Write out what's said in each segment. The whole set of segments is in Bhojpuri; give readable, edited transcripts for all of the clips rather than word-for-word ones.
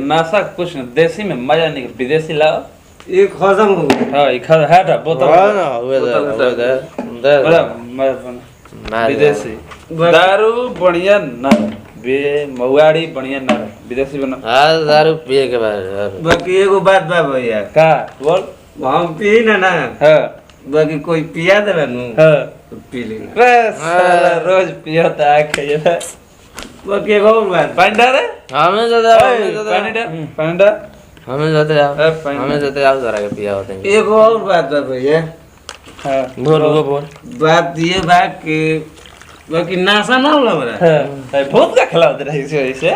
नासा कुछ देसी में मजा नहीं, विदेशी लाओ। एक खत्म हो गया। हाँ एक है था बोतल विदेशी दारू बढ़िया ना बे महुआड़ी बढ़िया ना विदेशी बना। हाँ दारू पिए के बाद बाकी एगो बात बा भैया का बोल हम पी ना हाँ बाकी कोई पिया देला नु हाँ तो पी लेना बस रोज पिया था खाइए था। बाकी एगो और बात हमें जाते आप जरा के पिया होते हैं। एगो और बात बा भैया हाँ बोल बात ये बा कि बाकी नासा ना होला हमरा हाँ बहुत का खिलाते रहे इसे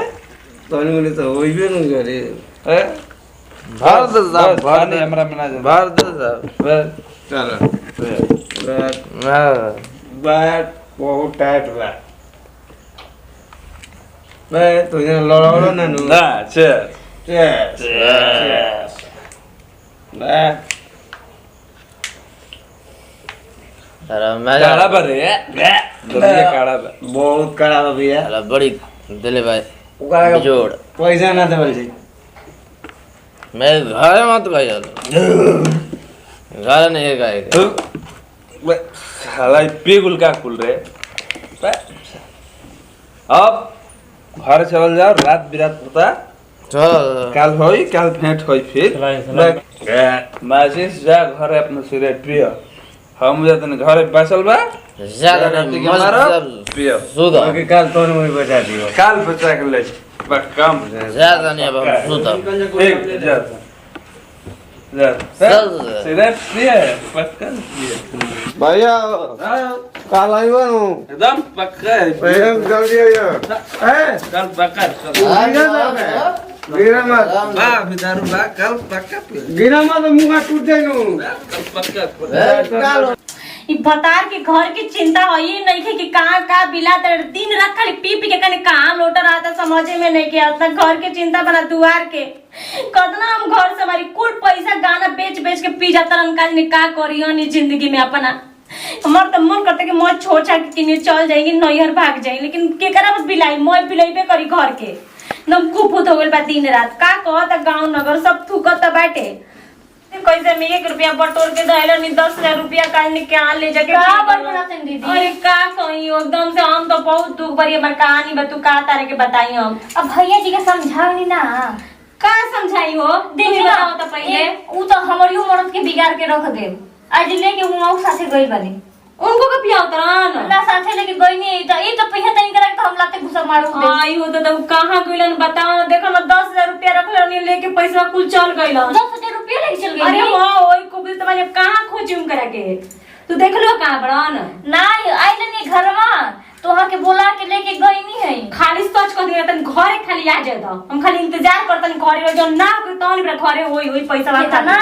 तनी मनी तो होइबे न करे भार दे साहब भार दे हमरा मना जा भार दे साहब चलो बात हां बात बहुत टाइट बा मैं तुझे लड़ाओ ना नु ना चल बात अरे मैं काड़ा बरे दलिया काड़ा बा बहुत कड़ा बा भैया अरे बड़ी दिले भाई ओकरा जोड़ पैसा ना देवल छी मैं घर मत गया घर नहीं गए साला पेगुल का कुल रे अब घर चल जाओ रात बिरात होता चल काल होई काल भेंट होई फिर माचिस जा घर अपना सिगरेट पियो हम जतन घर बसल बा ज्यादा नहीं मारो पियो सुधा बाकी काल तोने मुझे बचा दियो काल बचा के ले बस काम ज्यादा नहीं अब हम सुधा एक जा जा सिगरेट पिए पक्का पिए भैया काल आइबो नु एकदम पक्का है एकदम जल्दी आइयो कल पक्का गिरा मत बा बिदारू बा कल पक्का पिए गिरा मत मुंह टूट जाई नु पक्का ई भतार के घर की चिंता होई नहीं है कि कहां का बिला दिन रात खाली पी पी के कने कहां लोटर आता समझे में नहीं के आता घर के चिंता बना दुआर के कतना हम घर से हमारी कुल पैसा गाना बेच बेच के पी जाता रन का करियो नी जिंदगी में अपना हमार तो मन करता कि मैं छोड़ छाड़ के चल जाएंगे नैहर भाग जाए लेकिन केकरा बस बिलाई मैं बिलाइबे करी घर के एकदम कुफुत हो गेल बा दिन रात का कहता गांव नगर सब थूकता बाटे कैसे में 1 रुपया बटोर के दहला नहीं 10,000 रुपया काल के आ ले जाके का बटोराते दीदी अरे का कहीं एकदम से हम तो बहुत दुख भरी हमार कहानी बतू का तारे के बताई हम अब भैया जी के समझावनी ना का समझाई हो देखी बताओ तो पहले ऊ तो हमरियो मरद के बिगाड़ के रख दे आज लेके ऊ साथे गई बानी उनको का पिया उतरन ना साथे लेके गई नहीं ई तो पहिया तनी करे तो हम लाते घुसा मारू दे आई हो तो कहां गइलन बताओ ना देखो ना 10,000 रुपया रखले नहीं लेके पैसा कुल चल गइलन 10,000 रुपया लेके चल गई अरे वाह ओई को भी तो मैंने कहां खोजूं करा के तू देख लो कहां बड़न ना आइले नहीं घरवा तोहर के बोला के लेके गई नहीं है खाली सच कर दिया तन घरे खाली आ जाए तो हम खाली इंतजार करतन घरे जो ना कोई तौन बरा घरे होई पैसा वाला ना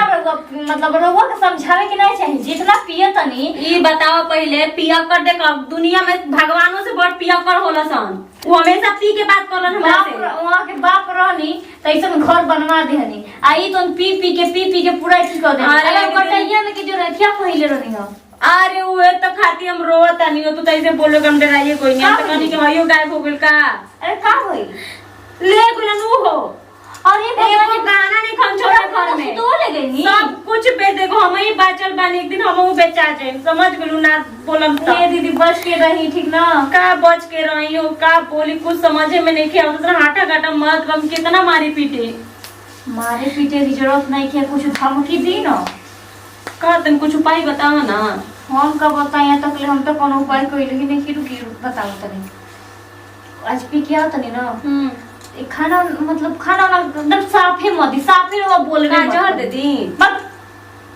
मतलब रहुआ के समझावे के नहीं चाहिए जितना पिए तनी ई बताओ पहले पिया कर देख दुनिया में भगवानों से बड़ पिया कर होला सन वो हमेशा पी के बात करलन हमरा से वहां के बाप रहनी तैसन घर बनवा देहनी आई तो पी पी के पूरा ठीक कर दे अरे कटैया में के जो रखिया पहिले रहनी हो अरे वो तो खाती हम रोता नहीं हो तू तो ऐसे बोलो हम डराइए कोई नहीं तो कहीं के भाइयों गायब हो गेल का अरे का होई ले गुलन वो हो अरे एको गाना नहीं खम छोड़ा घर में तो ले गई सब कुछ पे देखो हम ही बाचल बानी एक दिन हम बेचा जाए समझ गेलू ना बोलम तो ये दीदी बच के रही ठीक ना का बच के रही हो का बोली कुछ समझे में नहीं किया मतलब हाटा घाटा मत हम कितना मारी पीटे मारे पीटे की जरूरत नहीं किया कुछ धमकी दी ना का तुम कुछ उपाय बताओ ना हम का बताया तक ले हम तो कोनो उपाय कोई नहीं कि रुकी बताओ तनी आज पी के आओ तनी ना खाना मतलब खाना ना एकदम साफे मत साफे रो बोल का जहर दे दी मत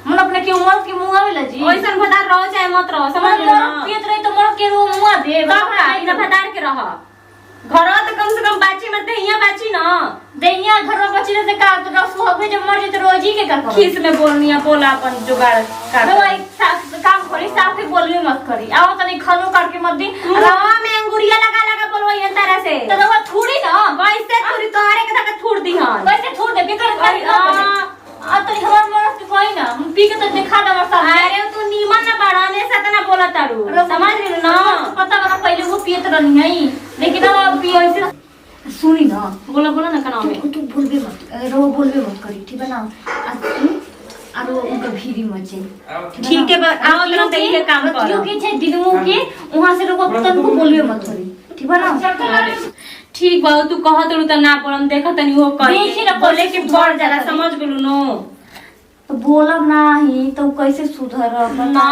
मन अपने के उमर के मुंह आवेला जी ओइसन भदार रहो चाहे मत रहो समझ लो ना पियत रही तो मर के रो मुंह दे का भदार के रहो घर तो कम से कम बाची मत दहिया बाची ना दहिया घर में बची से का तो रस होबे जब मर जे रोजी के का खीस में बोलनिया बोला अपन जुगाड़ का भाई काम करी साफे बोलबे मत करी आओ तनी खानो काट के मत दी रवा में अंगुरिया लगा लगा बोलवा ये तरह से तो रवा थोड़ी ना वैसे थोड़ी तोहरे के तक छोड़ दी हां वैसे छोड़ दे बेकार आ तनी हमार मरद के कोई ना पी के तो दिखा दे हमार सामने अरे तू नीमन ना बढ़ाने से तना बोला तारू समझ ली ना पता बना पहले वो पियत रहनी है लेकिन अब कैसे सुनी ना बोला बोला ना कना में तू बोलबे मत बोलबे मत करी ठीक है ना और उनका भीरी मत जाए ठीक है आओ ना तो ये काम करो क्योंकि छे दिनों के वहां से लोग तक को बोलबे मत करी ठीक है ना ठीक बा तू कहत रु त ना पड़म देखत नहीं हो कही देखी ना बोले कि बढ़ जाला समझ गेलु नो तो बोलब नहीं तो कैसे सुधरब ना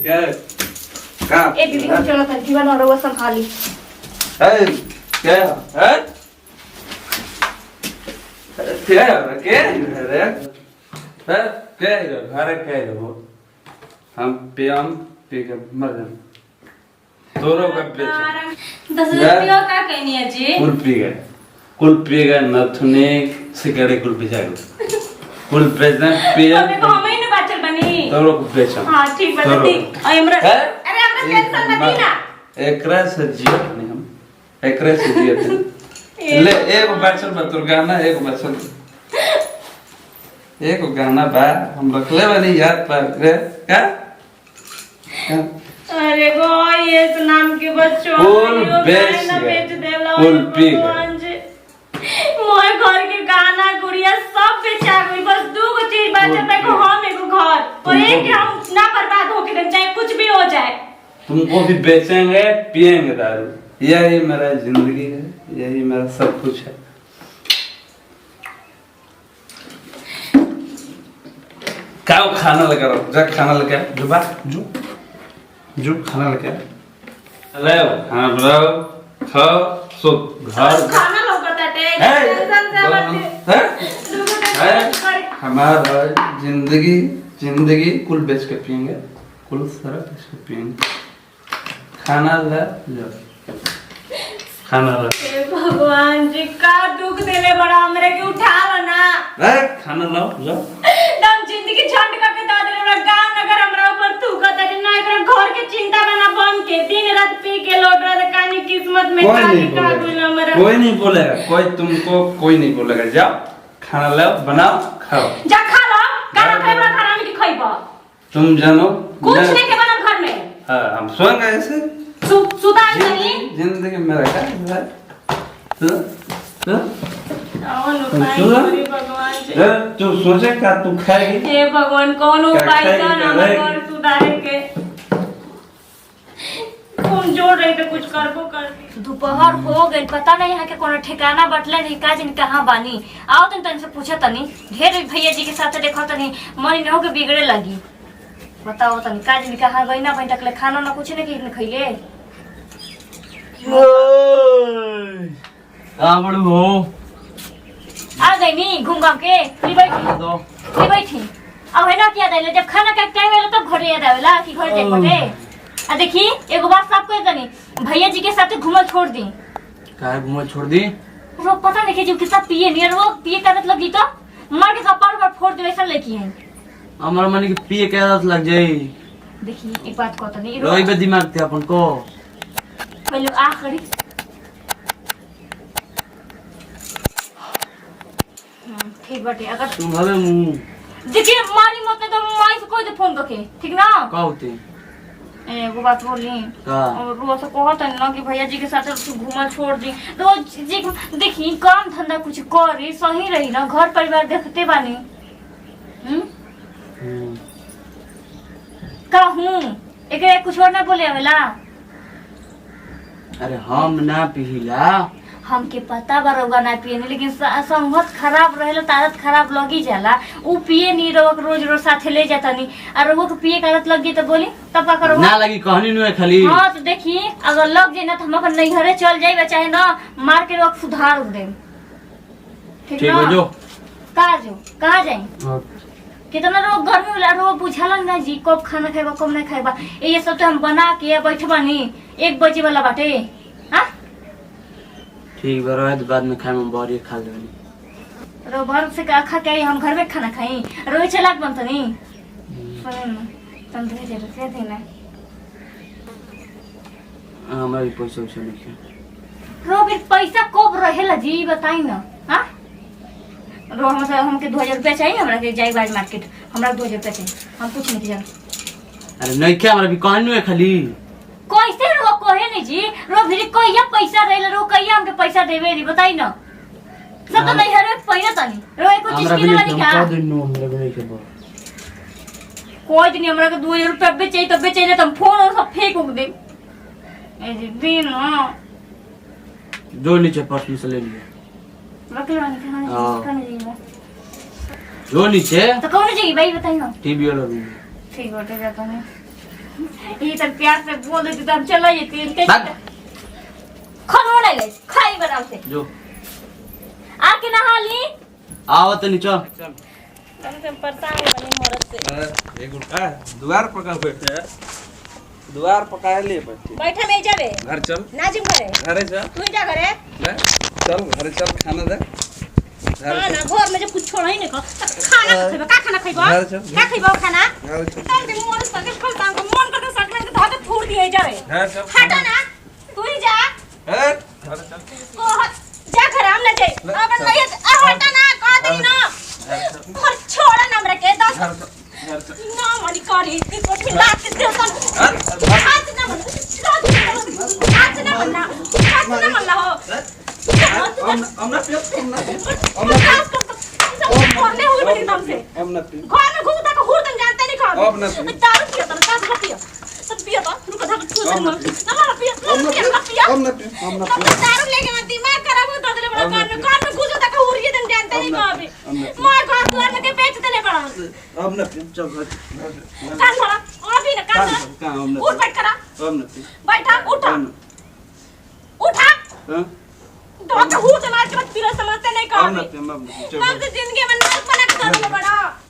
क्या का ए दीदी हम चलो तन जीवन और वो संभाली है क्या है क्या है रे है क्या है अरे क्या है वो हम पे के मर जाए तोरो का बेच 10,000 रुपया का कहनी है जी कुल पी गए नथुने सिगरेट कुल पी जाएगा कुल बेचना पे अबे को हमें ने बाचल बनी तोरो को बेच हां ठीक बा ठीक हमरा अरे हमरा टेंशन मत ना एकरा से जियो नहीं हम एकरा से जियो ले एगो बाचल बा तोर गाना एगो बाचल एगो गाना बा हम रखले बानी याद पर रे का अरे गो ये नाम के बच्चों बेच देवला कुल पी मोए घर के गाना गुड़िया सब बेचा गई बस दो गो चीज बचे पे को हम एगो घर और एक हम ना बर्बाद होके दें चाहे कुछ भी हो जाए तुमको भी बेचेंगे पिएंगे दारू यही मेरा जिंदगी है यही मेरा सब कुछ है क्या खाना लगा रहा जा खाना लगा जो बा जो खाना लगा ले खाना बनाओ खाओ सो घर खाना लौकता टेंशन से मत हमारा जिंदगी कुल बेच के पिएंगे कुल सारा बेच के पिएंगे खाना ला लो खाना ला भगवान जी का दुख देले बड़ा हमरे के उठा लो ना खाना लाओ जाओ दम जिंदगी झंड का के दा देले बड़ा गांव नगर हमरा ऊपर तू कहता कि ना एकरा घर के चिंता बना बन के दिन रात पी के लौट रहा था कानी किस्मत में का कोई हमरा कोई नहीं बोलेगा कोई नहीं बोलेगा जाओ खाना लाओ बनाओ खाओ जा खा लो गाना खाइबा खाना में की खाइबा तुम जानो कुछ नहीं के बना घर में हां हम सोएंगे ऐसे सुधार नहीं जिंदगी मेरा क्या है आओ नो भगवान जी तू सोचे क्या तू खाएगी हे भगवान कौन उपाय था ना घर सुधारे के कौन जोड़ रहे थे कुछ करबो कर दोपहर हो गई पता नहीं यहाँ के कोनो ठिकाना बटले नहीं का जिन कहाँ बानी आओ तन से पूछा तनी ढेर भैया जी के साथ देखो तनी मन न हो के बिगड़े लगी बताओ तनी का जिन कहाँ गई ना बन तकले खाना ना कुछ नहीं कि खइले कहाँ बड़ू हो आ गई नी घूम घाम के फिर बैठी अब है ना क्या दाइले जब खाना का टाइम आएला तब घर याद आवेला कि घर जाए पड़े आ देखी एगो बात साफ कह तनी भैया जी के साथ घूमल छोड़ दी काहे घूमल छोड़ दी वो पता नहीं कि जो कितना पिए नियर वो पिए का आदत लगी तो मार के कपार पर फोड़ दे ऐसा लेकी है हमार मन के पिए के आदत लग जाई देखी एक बात कहता नहीं रोई बे दिमाग ते अपन को पहले आखिरी ठीक बाटे अगर तुम हवे मुंह देखिए मारी मत तो माई से कोई दे फोन करके ठीक ना का होते वो बात बोली का और वो तो कहत है ना कि भैया जी के साथ तू घूमल छोड़ दी रोज जी देखी काम धंधा कुछ करी सही रही ना घर परिवार देखते बानी का हूँ एक कुछ और ना बोले अवेला अरे हम ना पिहिला हमके पता बरोगा ना पिए नहीं लेकिन संगत खराब रहेला तो आदत खराब लगी जाला उ पिए नहीं रोक रोज रोज साथे ले जाता नहीं और वो के पिए का आदत लग गई तो बोली तब का करो ना लगी कहनी नु खाली हां तो देखी अगर लग जाए ना तो हम अपन नहीं घरे चल जाए चाहे ना मार के रोक सुधार दे ठीक हो जो कहाँ जाए कितना लोग घर में रोग बुझाला ना जी कब खाना खाएबा कब नहीं खाएबा ये सब तो हम बना के बैठे बानी 1 बजे वाला बाटे हां ठीक बा रहे बाद में खाए में बड़ी खा लेनी रो भर से का खा के हम घर में खाना खाई रोई चलाक बनत नहीं तन दे दे रुपया देना हमारा भी पैसा उसे नहीं है रो भी पैसा कब रहेला जी बताई ना हां रो हमके 2000 रुपया चाहिए हमरा के जाई बाज मार्केट हमरा 2000 रुपया चाहिए हम कुछ नहीं जान अरे नहीं क्या हमारा भी कहनी है खाली कैसे रो कहे नहीं जी रो भी कहिया पैसा रहेला रो कहिया हमके पैसा देवे री बताई ना सब तो नहीं हरे पहिना तनी रो एको चीज किने वाली का कोई दिन हमरा के 2000 रुपया बेचे तो बेचे ना तुम फोन और सब फेंक उक दे ए जी ना जो नीचे पर्स से ले लिया रख लो हाँ। नहीं जो नीचे तो कौन चाहिए भाई बताई ना टीवी वाला रूम ठीक होते जाता है ये तो प्यार से बोल देती तो हम चला जाती इनके खाना बना ले खाई बनाओ से जो आके नहा ली आओ तो नीचे कम से परेशान बनी मरद से एक उठा द्वार पका बैठे द्वार पका ले बैठे बैठा नहीं जावे घर चल ना जिम करे घरे चल तू जा करे चल घरे चल खाना दे हां ना घर में जब कुछ छोड़ा ही नहीं खाना का खाना खइबो का खइबो खाना घरे चल तब दिन मोर संगे फलता को मन करके सकले तो धागे फूट दिए जावे घर चल हटा ना तू ही जा घरे चल ओ जा घर हम ना जाए अब नहीं हटा ना कह दे ना घर छोड़ा ना हमरा के 10 घर चल ना मनी करी की कोठी लात के दे सन हाथ ना मन हाथ ना मन हो हमना पे करने हुई बड़ी एकदम से हमना पे घर में घुसता का हुरदन जानते नहीं खाओ अब ना पी। दारू पिया तो दारू पिया सब पिया तो रुको धागा छू दे ना मारा पिया हमना पे दारू लेके मत दिमाग खराब हो दे बड़ा घर में घुसता का हुरदन जानते नहीं खाओ अभी मैं घर द्वार में के बेच देने पड़ा हमना पे चल घर कान भरा अभी ना कान कहां हमना उठ बैठ करा हमना पे बैठा उठा उठा हां तो हुर से मार के मत पिला समझते नहीं खाओ हमना पे तब से जिंदगी में नरक बना के दे बड़ा